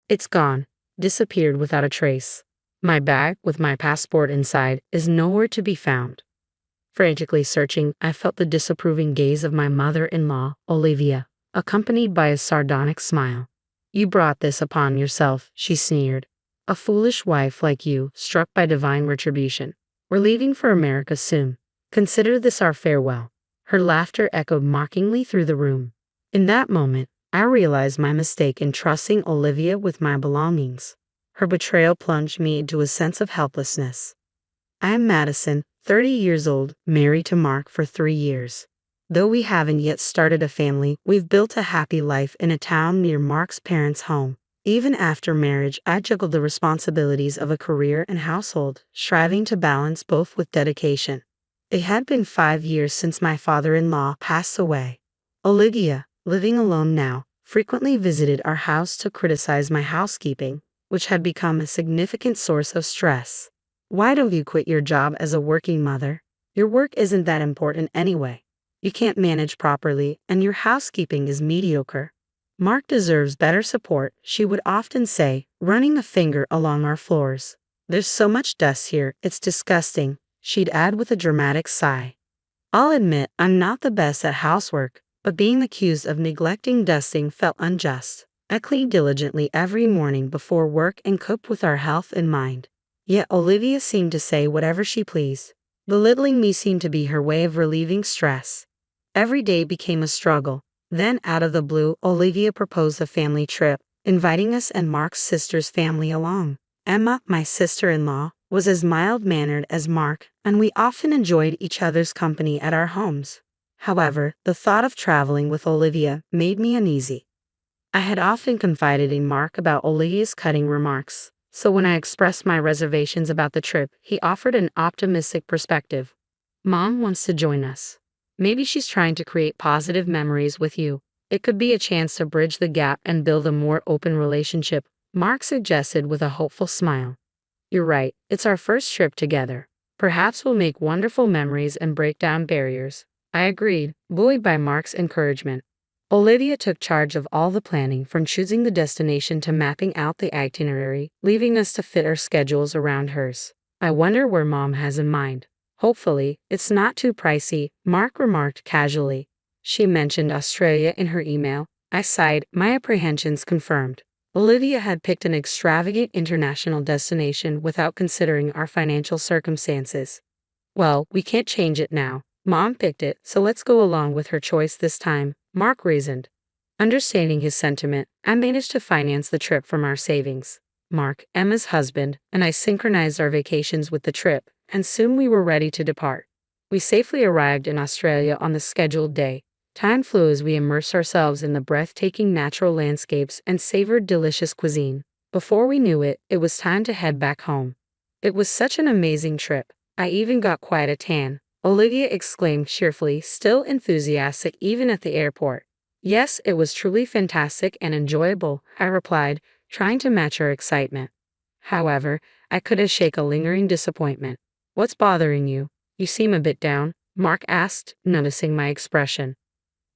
It's gone, disappeared without a trace. My bag, with my passport inside, is nowhere to be found. Frantically searching, I felt the disapproving gaze of my mother-in-law, Olivia, accompanied by a sardonic smile. You brought this upon yourself, she sneered. A foolish wife like you, struck by divine retribution. We're leaving for America soon. Consider this our farewell. Her laughter echoed mockingly through the room. In that moment, I realized my mistake in trusting Olivia with my belongings. Her betrayal plunged me into a sense of helplessness. I am Madison, 30 years old, married to Mark for 3 years. Though we haven't yet started a family, we've built a happy life in a town near Mark's parents' home. Even after marriage, I juggled the responsibilities of a career and household, striving to balance both with dedication. It had been 5 years since my father-in-law passed away. Olivia, living alone now, frequently visited our house to criticize my housekeeping, which had become a significant source of stress. Why don't you quit your job as a working mother? Your work isn't that important anyway. You can't manage properly, and your housekeeping is mediocre. Mark deserves better support, she would often say, running a finger along our floors. There's so much dust here, it's disgusting, she'd add with a dramatic sigh. I'll admit I'm not the best at housework, but being accused of neglecting dusting felt unjust. I cleaned diligently every morning before work and cooked with our health in mind. Yet Olivia seemed to say whatever she pleased. Belittling me seemed to be her way of relieving stress. Every day became a struggle. Then, out of the blue, Olivia proposed a family trip, inviting us and Mark's sister's family along. Emma, my sister-in-law, was as mild-mannered as Mark, and we often enjoyed each other's company at our homes. However, the thought of traveling with Olivia made me uneasy. I had often confided in Mark about Olivia's cutting remarks, so when I expressed my reservations about the trip, he offered an optimistic perspective. Mom wants to join us. Maybe she's trying to create positive memories with you. It could be a chance to bridge the gap and build a more open relationship, Mark suggested with a hopeful smile. You're right, it's our first trip together. Perhaps we'll make wonderful memories and break down barriers. I agreed, buoyed by Mark's encouragement. Olivia took charge of all the planning, from choosing the destination to mapping out the itinerary, leaving us to fit our schedules around hers. I wonder where Mom has in mind. Hopefully, it's not too pricey, Mark remarked casually. She mentioned Australia in her email. I sighed, my apprehensions confirmed. Olivia had picked an extravagant international destination without considering our financial circumstances. Well, we can't change it now. Mom picked it, so let's go along with her choice this time, Mark reasoned. Understanding his sentiment, I managed to finance the trip from our savings. Mark, Emma's husband, and I synchronized our vacations with the trip, and soon we were ready to depart. We safely arrived in Australia on the scheduled day. Time flew as we immersed ourselves in the breathtaking natural landscapes and savored delicious cuisine. Before we knew it, it was time to head back home. It was such an amazing trip. I even got quite a tan, Olivia exclaimed cheerfully, still enthusiastic even at the airport. Yes, it was truly fantastic and enjoyable, I replied, trying to match her excitement. However, I couldn't shake a lingering disappointment. What's bothering you? You seem a bit down, Mark asked, noticing my expression.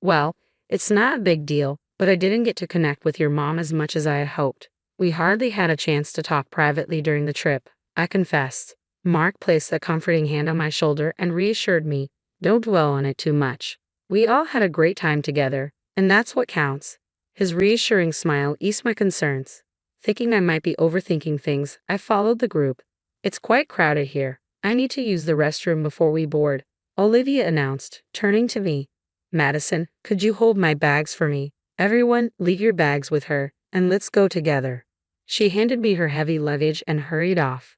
Well, it's not a big deal, but I didn't get to connect with your mom as much as I had hoped. We hardly had a chance to talk privately during the trip, I confessed. Mark placed a comforting hand on my shoulder and reassured me, don't dwell on it too much. We all had a great time together, and that's what counts. His reassuring smile eased my concerns. Thinking I might be overthinking things, I followed the group. It's quite crowded here. I need to use the restroom before we board, Olivia announced, turning to me. Madison, could you hold my bags for me? Everyone, leave your bags with her, and let's go together. She handed me her heavy luggage and hurried off.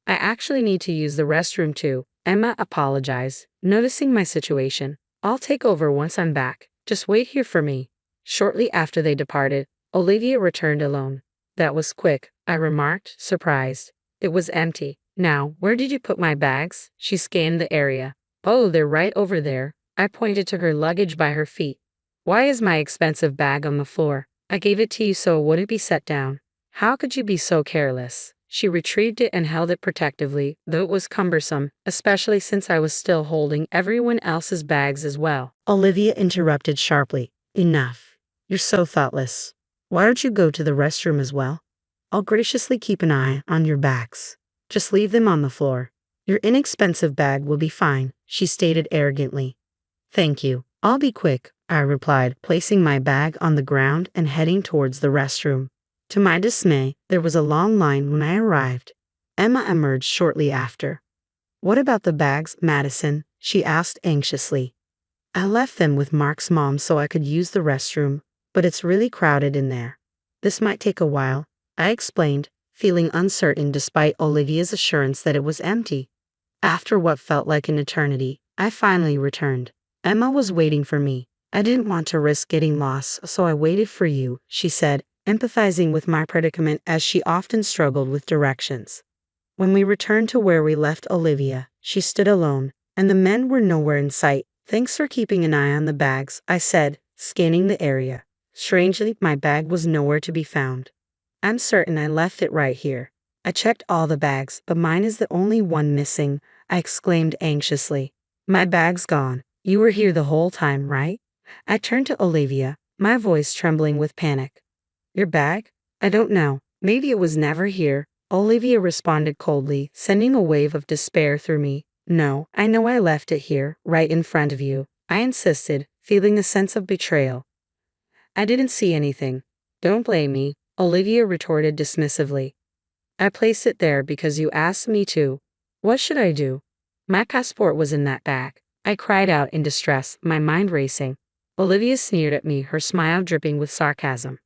I actually need to use the restroom too, Emma apologized, noticing my situation. I'll take over once I'm back. Just wait here for me. Shortly after they departed, Olivia returned alone. That was quick, I remarked, surprised. It was empty. Now, where did you put my bags? She scanned the area. Oh, they're right over there. I pointed to her luggage by her feet. Why is my expensive bag on the floor? I gave it to you so it wouldn't be set down. How could you be so careless? She retrieved it and held it protectively, though it was cumbersome, especially since I was still holding everyone else's bags as well. Olivia interrupted sharply. Enough. You're so thoughtless. Why don't you go to the restroom as well? I'll graciously keep an eye on your bags. Just leave them on the floor. Your inexpensive bag will be fine, she stated arrogantly. Thank you. I'll be quick, I replied, placing my bag on the ground and heading towards the restroom. To my dismay, there was a long line when I arrived. Emma emerged shortly after. What about the bags, Madison? She asked anxiously. I left them with Mark's mom so I could use the restroom, but it's really crowded in there. This might take a while, I explained, feeling uncertain despite Olivia's assurance that it was empty. After what felt like an eternity, I finally returned. Emma was waiting for me. I didn't want to risk getting lost, so I waited for you, she said, empathizing with my predicament as she often struggled with directions. When we returned to where we left Olivia, she stood alone, and the men were nowhere in sight. Thanks for keeping an eye on the bags, I said, scanning the area. Strangely, my bag was nowhere to be found. I'm certain I left it right here. I checked all the bags, but mine is the only one missing, I exclaimed anxiously. My bag's gone. You were here the whole time, right? I turned to Olivia, my voice trembling with panic. Your bag? I don't know. Maybe it was never here, Olivia responded coldly, sending a wave of despair through me. No, I know I left it here, right in front of you, I insisted, feeling a sense of betrayal. I didn't see anything. Don't blame me, Olivia retorted dismissively. I placed it there because you asked me to. What should I do? My passport was in that bag. I cried out in distress, my mind racing. Olivia sneered at me, her smile dripping with sarcasm.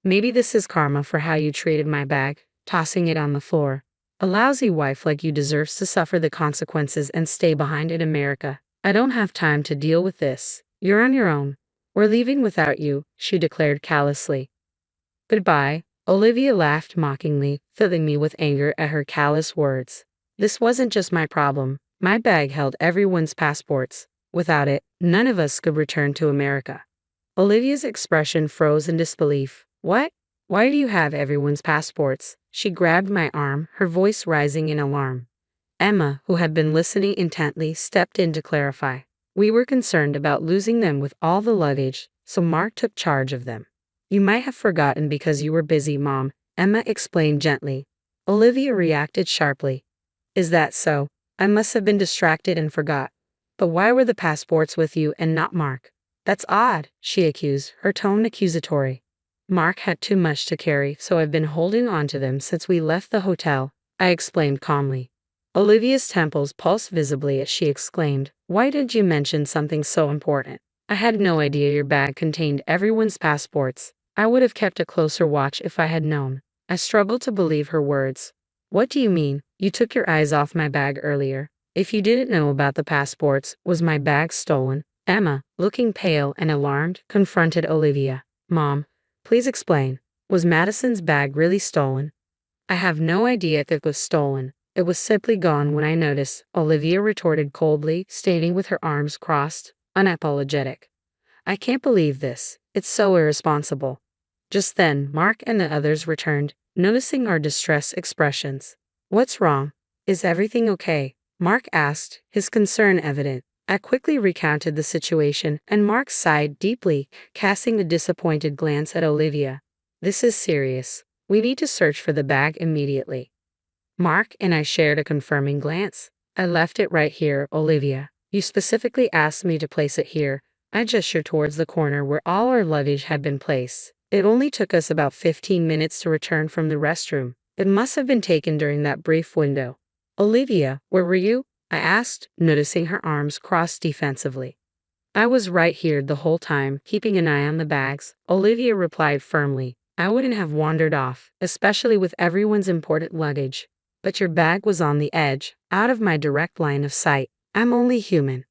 Maybe this is karma for how you treated my bag, tossing it on the floor. A lousy wife like you deserves to suffer the consequences and stay behind in America. I don't have time to deal with this. You're on your own. We're leaving without you, she declared callously. Goodbye, Olivia laughed mockingly, filling me with anger at her callous words. This wasn't just my problem. My bag held everyone's passports. Without it, none of us could return to America. Olivia's expression froze in disbelief. What? Why do you have everyone's passports? She grabbed my arm, her voice rising in alarm. Emma, who had been listening intently, stepped in to clarify. We were concerned about losing them with all the luggage, so Mark took charge of them. You might have forgotten because you were busy, Mom, Emma explained gently. Olivia reacted sharply. Is that so? I must have been distracted and forgot. But why were the passports with you and not Mark? That's odd, she accused, her tone accusatory. Mark had too much to carry, so I've been holding on to them since we left the hotel, I explained calmly. Olivia's temples pulsed visibly as she exclaimed, Why did you mention something so important? I had no idea your bag contained everyone's passports. I would have kept a closer watch if I had known. I struggled to believe her words. What do you mean? You took your eyes off my bag earlier. If you didn't know about the passports, was my bag stolen? Emma, looking pale and alarmed, confronted Olivia. Mom, please explain. Was Madison's bag really stolen? I have no idea if it was stolen. It was simply gone when I noticed, Olivia retorted coldly, stating with her arms crossed, unapologetic. I can't believe this. It's so irresponsible. Just then, Mark and the others returned, noticing our distressed expressions. What's wrong? Is everything okay? Mark asked, his concern evident. I quickly recounted the situation, and Mark sighed deeply, casting a disappointed glance at Olivia. This is serious. We need to search for the bag immediately. Mark and I shared a confirming glance. I left it right here, Olivia. You specifically asked me to place it here. I gestured towards the corner where all our luggage had been placed. It only took us about 15 minutes to return from the restroom. It must have been taken during that brief window. Olivia, where were you? I asked, noticing her arms crossed defensively. I was right here the whole time, keeping an eye on the bags, Olivia replied firmly. I wouldn't have wandered off, especially with everyone's important luggage. But your bag was on the edge, out of my direct line of sight. I'm only human.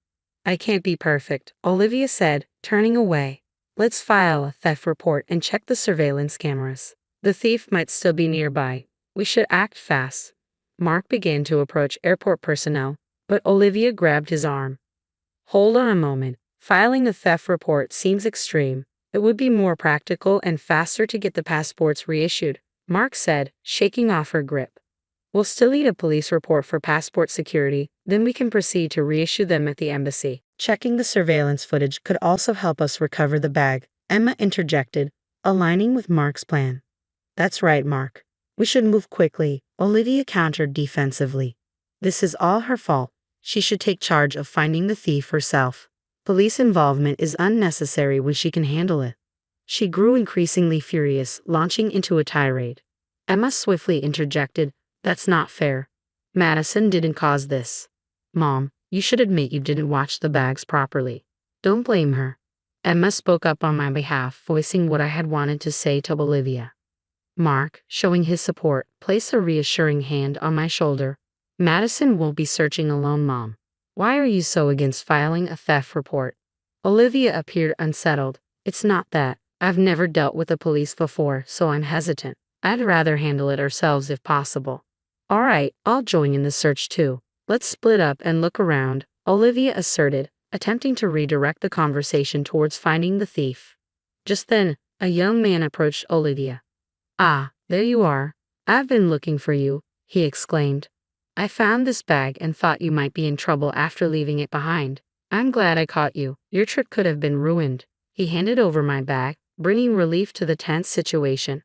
I can't be perfect, Olivia said, turning away. Let's file a theft report and check the surveillance cameras. The thief might still be nearby. We should act fast. Mark began to approach airport personnel, but Olivia grabbed his arm. Hold on a moment. Filing a theft report seems extreme. It would be more practical and faster to get the passports reissued, Mark said, shaking off her grip. We'll still need a police report for passport security, then we can proceed to reissue them at the embassy. Checking the surveillance footage could also help us recover the bag, Emma interjected, aligning with Mark's plan. That's right, Mark. We should move quickly, Olivia countered defensively. This is all her fault. She should take charge of finding the thief herself. Police involvement is unnecessary when she can handle it. She grew increasingly furious, launching into a tirade. Emma swiftly interjected, "That's not fair. Madison didn't cause this." "Mom, you should admit you didn't watch the bags properly. Don't blame her." Emma spoke up on my behalf, voicing what I had wanted to say to Olivia. Mark, showing his support, placed a reassuring hand on my shoulder. "Madison won't be searching alone, Mom. Why are you so against filing a theft report?" Olivia appeared unsettled. "It's not that. I've never dealt with the police before, so I'm hesitant. I'd rather handle it ourselves if possible." "All right, I'll join in the search too. Let's split up and look around," Olivia asserted, attempting to redirect the conversation towards finding the thief. Just then, a young man approached Olivia. "Ah, there you are. I've been looking for you," he exclaimed. "I found this bag and thought you might be in trouble after leaving it behind. I'm glad I caught you. Your trip could have been ruined." He handed over my bag, bringing relief to the tense situation.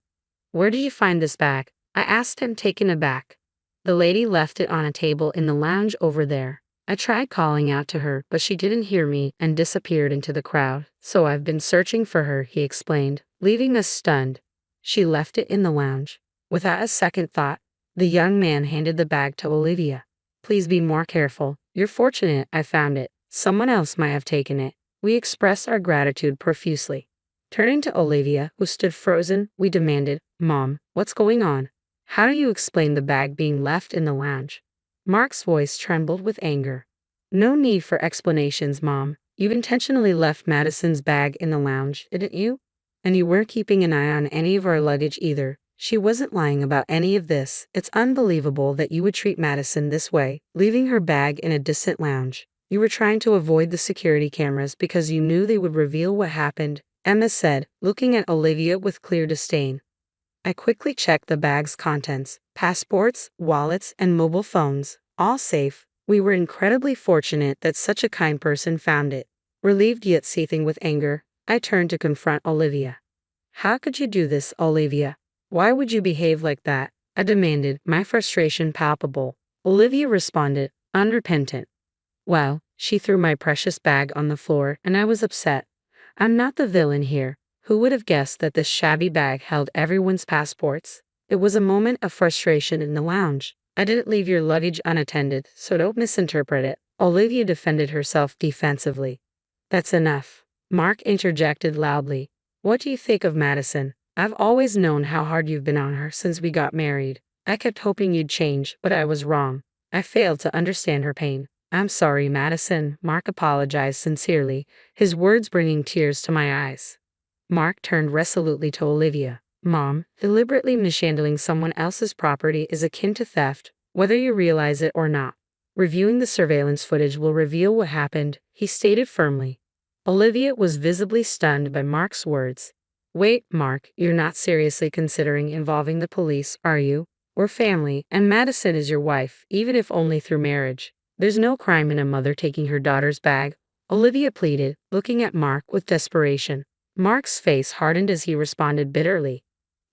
"Where did you find this bag?" I asked him, taken aback. "The lady left it on a table in the lounge over there. I tried calling out to her, but she didn't hear me and disappeared into the crowd. So I've been searching for her," he explained, leaving us stunned. "She left it in the lounge." Without a second thought, the young man handed the bag to Olivia. "Please be more careful. You're fortunate I found it. Someone else might have taken it." We expressed our gratitude profusely. Turning to Olivia, who stood frozen, we demanded, "Mom, what's going on? How do you explain the bag being left in the lounge?" Mark's voice trembled with anger. "No need for explanations, Mom. You intentionally left Madison's bag in the lounge, didn't you? And you weren't keeping an eye on any of our luggage either. She wasn't lying about any of this. It's unbelievable that you would treat Madison this way, leaving her bag in a distant lounge. You were trying to avoid the security cameras because you knew they would reveal what happened," Emma said, looking at Olivia with clear disdain. I quickly checked the bag's contents: passports, wallets, and mobile phones, all safe. We were incredibly fortunate that such a kind person found it. Relieved yet seething with anger, I turned to confront Olivia. "How could you do this, Olivia? Why would you behave like that?" I demanded, my frustration palpable. Olivia responded, unrepentant. "Well, she threw my precious bag on the floor and I was upset. I'm not the villain here. Who would have guessed that this shabby bag held everyone's passports? It was a moment of frustration in the lounge. I didn't leave your luggage unattended, so don't misinterpret it." Olivia defended herself defensively. "That's enough," Mark interjected loudly. "What do you think of Madison? I've always known how hard you've been on her since we got married. I kept hoping you'd change, but I was wrong. I failed to understand her pain." "I'm sorry, Madison," Mark apologized sincerely, his words bringing tears to my eyes. Mark turned resolutely to Olivia. "Mom, deliberately mishandling someone else's property is akin to theft, whether you realize it or not. Reviewing the surveillance footage will reveal what happened," he stated firmly. Olivia was visibly stunned by Mark's words. "Wait, Mark, you're not seriously considering involving the police, are you? We're family, and Madison is your wife, even if only through marriage. There's no crime in a mother taking her daughter's bag," Olivia pleaded, looking at Mark with desperation. Mark's face hardened as he responded bitterly.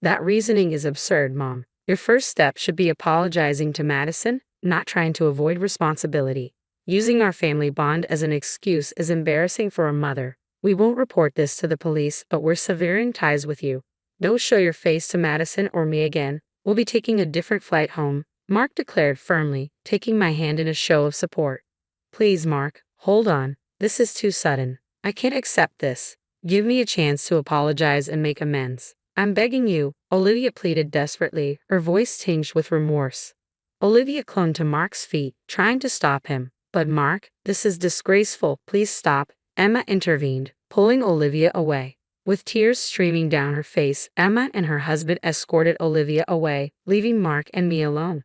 "That reasoning is absurd, Mom. Your first step should be apologizing to Madison, not trying to avoid responsibility. Using our family bond as an excuse is embarrassing for a mother. We won't report this to the police, but we're severing ties with you. Don't show your face to Madison or me again. We'll be taking a different flight home," Mark declared firmly, taking my hand in a show of support. "Please, Mark, hold on. This is too sudden. I can't accept this. Give me a chance to apologize and make amends. I'm begging you," Olivia pleaded desperately, her voice tinged with remorse. Olivia clung to Mark's feet, trying to stop him. "But Mark, this is disgraceful. Please stop," Emma intervened, pulling Olivia away. With tears streaming down her face, Emma and her husband escorted Olivia away, leaving Mark and me alone.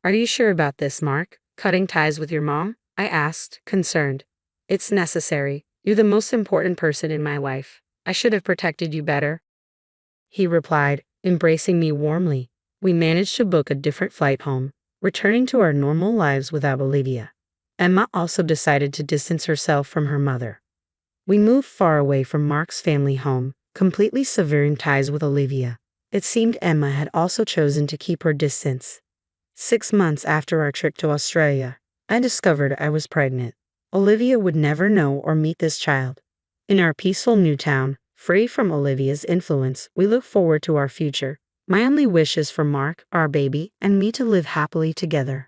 "Are you sure about this, Mark? Cutting ties with your mom?" I asked, concerned. "It's necessary. You're the most important person in my life. I should have protected you better," he replied, embracing me warmly. We managed to book a different flight home, returning to our normal lives without Olivia. Emma also decided to distance herself from her mother. We moved far away from Mark's family home, completely severing ties with Olivia. It seemed Emma had also chosen to keep her distance. 6 months after our trip to Australia, I discovered I was pregnant. Olivia would never know or meet this child. In our peaceful new town, free from Olivia's influence, we look forward to our future. My only wish is for Mark, our baby, and me to live happily together.